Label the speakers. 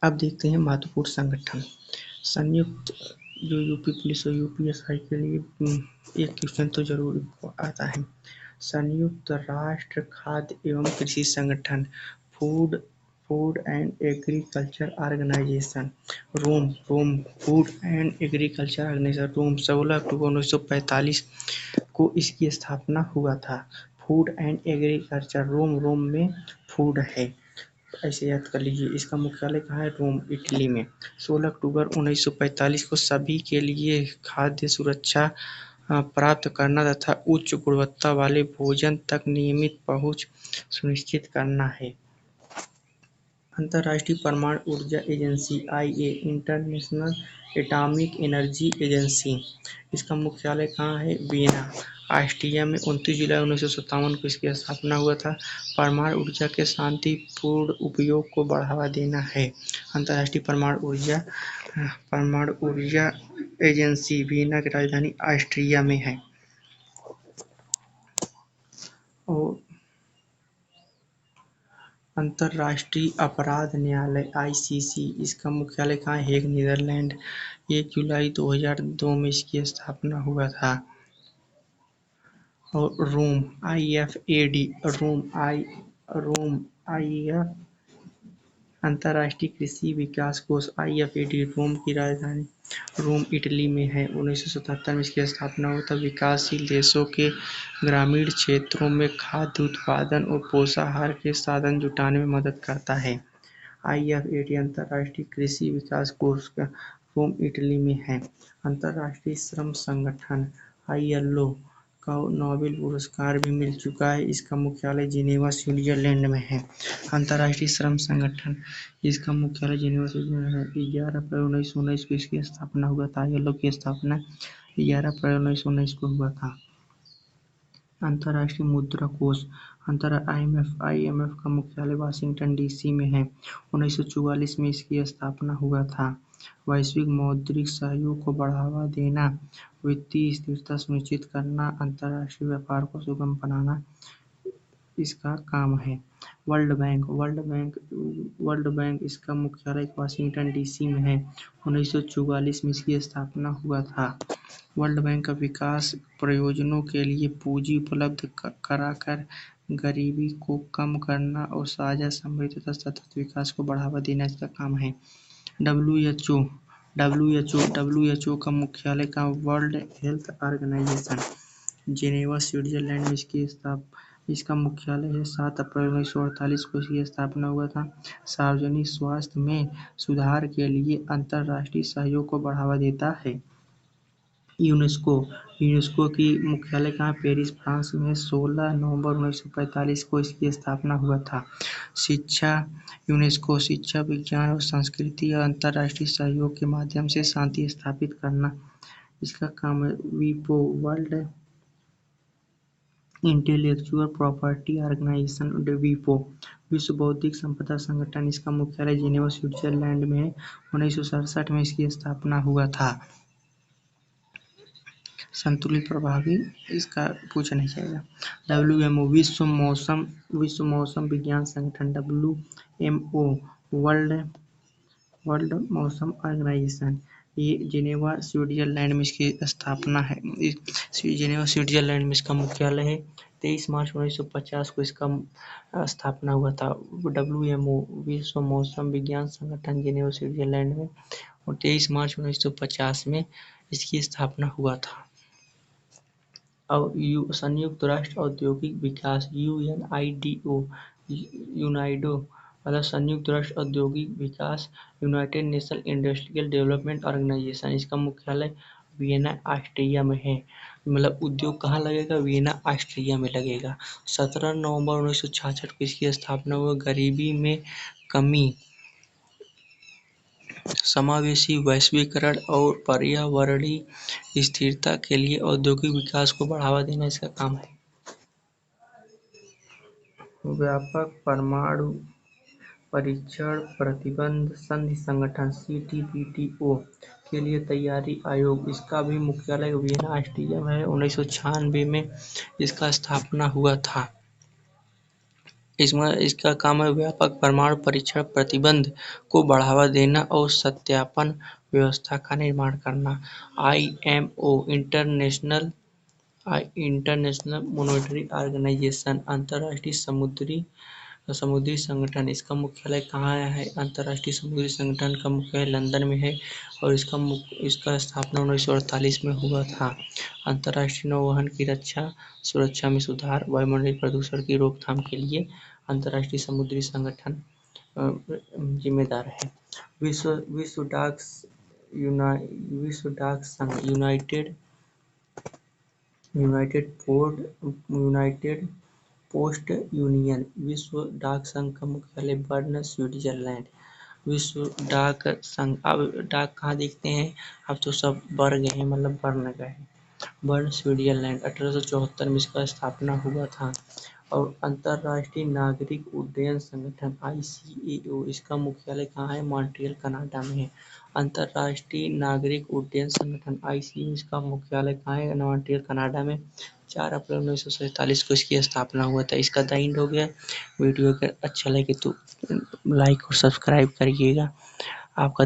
Speaker 1: अब देखते हैं महत्वपूर्ण संगठन। संयुक्त जो यूपी पुलिस और यूपीएसआई के लिए एक क्वेश्चन तो जरूर आता है। संयुक्त राष्ट्र खाद्य एवं कृषि संगठन, food food and agriculture organization, Rome Rome food and agriculture organization Rome 16 अक्टूबर 1945 को इसकी स्थापना हुआ था। फूड एंड एग्रीकल्चर रोम में फूड है, ऐसे याद कर लीजिए। इसका मुख्यालय कहाँ है? रोम, इटली में। 16 अक्टूबर 1945 को सभी के लिए खाद्य सुरक्षा प्राप्त करना तथा उच्च गुणवत्ता वाले भोजन तक नियमित पहुंच सुनिश्चित करना है। अंतर्राष्ट्रीय परमाणु ऊर्जा एजेंसी आईए, इंटरनेशनल एटॉमिक एनर्जी एजेंसी, इसका मुख्यालय कहाँ है? वियना, ऑस्ट्रिया में। 29 जुलाई 1957 को इसकी स्थापना हुआ था। परमाणु ऊर्जा के शांतिपूर्ण उपयोग को बढ़ावा देना है। अंतर्राष्ट्रीय परमाणु ऊर्जा एजेंसी वियना की राजधानी ऑस्ट्रिया में है। और अंतर्राष्ट्रीय अपराध न्यायालय आईसीसी, इसका मुख्यालय कहाँ है? Hague, Netherlands. 1 जुलाई 2002 में इसकी स्थापना हुआ था। और रोम आईएफएडी, रोम आईएफ अंतर्राष्ट्रीय कृषि विकास कोष आईएफएडी, रोम की राजधानी रोम, इटली में है। 1977 में इसकी स्थापना हुई था। विकासशील देशों के ग्रामीण क्षेत्रों में खाद्य उत्पादन और पोषाहार के साधन जुटाने में मदद करता है। आईएफएडी अंतर्राष्ट्रीय कृषि विकास कोष रोम, इटली में है। अंतर्राष्ट्रीय श्रम संगठन आईएलओ को नोबेल पुरस्कार भी मिल चुका है। इसका मुख्यालय जिनेवा, स्विट्जरलैंड में है। अंतर्राष्ट्रीय श्रम संगठन, इसका मुख्यालय जिनेवा, स्विट्जरलैंड में है। 11 अप्रैल 1919 को इसकी स्थापना हुआ था। आईएलओ की स्थापना 11 अप्रैल 1919 को हुआ था। अंतर्राष्ट्रीय मुद्रा कोष आईएमएफ का मुख्यालय वाशिंगटन डीसी में है। 1944 में इसकी स्थापना हुआ था। वैश्विक मौद्रिक सहयोग को बढ़ावा देना, वित्तीय स्थिरता सुनिश्चित करना, अंतर्राष्ट्रीय व्यापार को सुगम बनाना इसका काम है। वर्ल्ड बैंक इसका मुख्यालय वाशिंगटन डीसी में है। 1944 में इसकी स्थापना हुआ था। वर्ल्ड बैंक का विकास प्रयोजनों के लिए पूंजी उपलब्ध कराकर गरीबी को कम करना और साझा समृद्धि तथा सतत विकास को बढ़ावा देना इसका काम है। डब्ल्यूएचओ का मुख्यालय का World Health Organization, Geneva, Switzerland में इसका मुख्यालय है। 7 अप्रैल 1948 को इसकी स्थापना हुआ था। सार्वजनिक स्वास्थ्य में सुधार के लिए अंतर्राष्ट्रीय सहयोग को बढ़ावा देता है। यूनेस्को की मुख्यालय कहाँ? पेरिस, फ्रांस में। 16 नवंबर 1945 को इसकी स्थापना हुआ था। यूनेस्को शिक्षा, विज्ञान और संस्कृति और अंतर्राष्ट्रीय सहयोग के माध्यम से शांति स्थापित करना इसका काम है। वीपो, वर्ल्ड इंटेलेक्चुअल प्रॉपर्टी ऑर्गेनाइजेशन, वीपो, विश्व बौद्धिक संपदा संगठन, इसका मुख्यालय जिनेवा, स्विट्जरलैंड में है। 1967 में इसकी स्थापना हुआ था। संतुलित प्रभावी, इसका पूछा नहीं जाएगा। डब्ल्यूएमओ, विश्व मौसम विज्ञान संगठन, डब्ल्यूएमओ, वर्ल्ड मौसम ऑर्गेनाइजेशन, ये जिनेवा, स्विट्जरलैंड में इसकी स्थापना है। जिनेवा, स्विट्जरलैंड में इसका मुख्यालय है। 23 मार्च 1950 को इसका स्थापना हुआ था। डब्ल्यूएमओ, विश्व मौसम विज्ञान संगठन, जिनेवा, स्विट्जरलैंड में, और 23 मार्च 1950 में इसकी स्थापना हुआ था। अब संयुक्त राष्ट्र औद्योगिक विकास यूनाइडो मतलब संयुक्त राष्ट्र औद्योगिक विकास, United Nation Industrial Development Organization, इसका मुख्यालय वियना, ऑस्ट्रिया में है। मतलब उद्योग कहाँ लगेगा? वियना, ऑस्ट्रिया में लगेगा। 17 नवंबर 1966 को इसकी स्थापना हुई। गरीबी में कमी, समावेशी वैश्वीकरण और पर्यावरणीय स्थिरता के लिए औद्योगिक विकास को बढ़ावा देना इसका काम है। व्यापक परमाणु परीक्षण प्रतिबंध संधि संगठन सीटीबीटीओ के लिए तैयारी आयोग, इसका भी मुख्यालय वियना, ऑस्ट्रिया में है। 1996 में इसका स्थापना हुआ था। इसमें इसका काम है व्यापक परमाणु परीक्षण प्रतिबंध को बढ़ावा देना और सत्यापन व्यवस्था का निर्माण करना। IMO इंटरनेशनल मॉनेटरी ऑर्गेनाइजेशन अंतर्राष्ट्रीय समुद्री संगठन। इसका मुख्यालय कहाँ है? अंतर्राष्ट्रीय समुद्री संगठन का मुख्यालय लंदन में है और इसका स्थापना 1948 में हुआ था। अंतर्राष्ट्रीय नौवहन की सुरक्षा में सुधार, वायुमंडलीय प्रदूषण की रोकथाम के लिए अंतर्राष्ट्रीय समुद्री संगठन जिम्मेदार है। विश्व डाक संघ यूनाइटेड पोस्ट यूनियन। विश्व डाक संघ का मुख्यालय बर्न, स्विट्जरलैंड। विश्व डाक संघ। अब डाक कहाँ देखते हैं? अब तो सब बढ़ गए हैं, मतलब बर्न गए। Burn, Switzerland. 1874 में इसका स्थापना हुआ था। और अंतर्राष्ट्रीय नागरिक उड्डयन संगठन ICAO, इसका मुख्यालय कहाँ है? मॉन्ट्रियल, कनाडा में है। अंतर्राष्ट्रीय नागरिक उड्डयन संगठन ICAO, इसका मुख्यालय कहाँ है? मॉन्ट्रियल, कनाडा में। 4 अप्रैल 1947 को इसकी स्थापना हुआ था। इसका द एंड हो गया। वीडियो अगर अच्छा लगे तो लाइक और सब्सक्राइब करिएगा। आपका